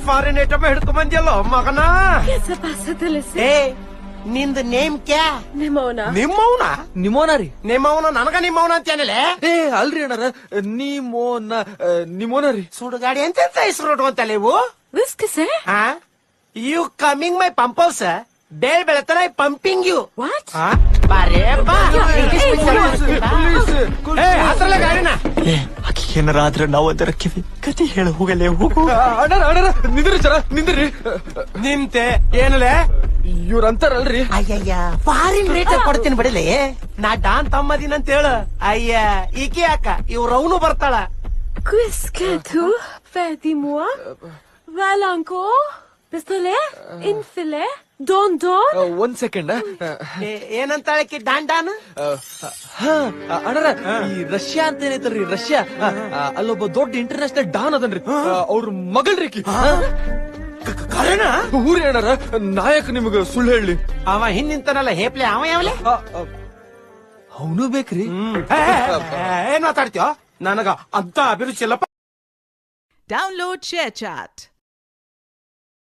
Foreign item ಹಿಡ್ಕೊಂಡ್ ಬಂದಿಯಲ್ಲ ಮಗನ. Qu'est-ce qui se passe de laisser? ಏ ನಿಂದ ನೇಮ್ ಕ್ಯಾ? Nimona. ನಿಮ್ಮವನ ನಿಮೋನ ರೀ. ನಿಮ್ಮವನ ನನಗ ನಿಮ್ಮವನ ಅಂತೇನಲೆ. ಏ ಅಲ್ರಿ ಅಣ್ಣಾರ, ನಿಮೋನ ರೀ. ಸುಡುಗಾಡಿ ಅಂತ ಹೆಸರು ಇಟ್ಕೊಂತಲ್ಲ ಇವು. Qu'est-ce que c'est? You coming my pimples day ಬೆಳತನ ಪಂಪಿಂಗ್ ಯು. What? ಬಾರೇ ಬಾ. ಹತ್ರಲ್ಲ ಗಾಡಿನ. ಆಕೆ ಏನಾರ ಆದ್ರೆ ನಾವು ಅದರ ಕಿವಿ ಕತಿ ಹೇಳ ಹೋಗಲೇ ಹೋಗು. ಅಣ್ಣಾರ ನಿಂದ್ರಿ ಜರ ನಿಂದ್ರಿ. ನಿಂತೆ ಏನಲೆ ಇವ್ರ ಅಂತಾರಲ್ರಿ. ಅಯ್ಯಯ್ಯ ಫಾರಿನ್ ರೇಟ್ ಕೊಡ್ತೀನಿ ಬಿಡಲಿ. ನಾ ಡಾನ್ ತಮ್ಮದಿನ ಅಂತ ಹೇಳು. ಅಯ್ಯ ಈಕೆ ಯಾಕ ಇವ್ರ ಅವನು ಬರ್ತಾಳ. Qu'est-ce que tu fais? Dis-moi. Voilà encore. Pistolet? Infilet? Don? ಒಂದ್ ಸೆಕೆಂಡ್. ಏನಂತಾಳಕಿ ಡಾನ್ ಡಾನ್. ಅಣ್ಣಾರ ಈ ರಷ್ಯಾ ಅಂತ ಏನೈತಲ್ರಿ, ರಷ್ಯಾ ಅಲ್ಲೊಬ್ಬ ದೊಡ್ಡ ಇಂಟರ್ನ್ಯಾಷನಲ್ ಡಾನ್ ಅದನ್ರಿ. ಅವ್ರ ಮಗಳ್ರಿ. ಕರೆನ ಊರಿ ಅಣ್ಣಾರ, ನಾಯಕ್ ನಿಮಗ ಸುಳ್ಳು ಹೇಳಿ. ಅವ ಹಿಂದಿಂತನಲ್ಲ ಹೇಪ್ಲೆ ಅವ ಯಾವಲೆ. ಅವನು ಬೇಕ್ರಿ. ಏನ್ ಮಾತಾಡ್ತೀಯೋ ನನಗ ಅಂತ ಅಭಿರುಚಿ ಇಲ್ಲಪ್ಪ. Download ShareChat.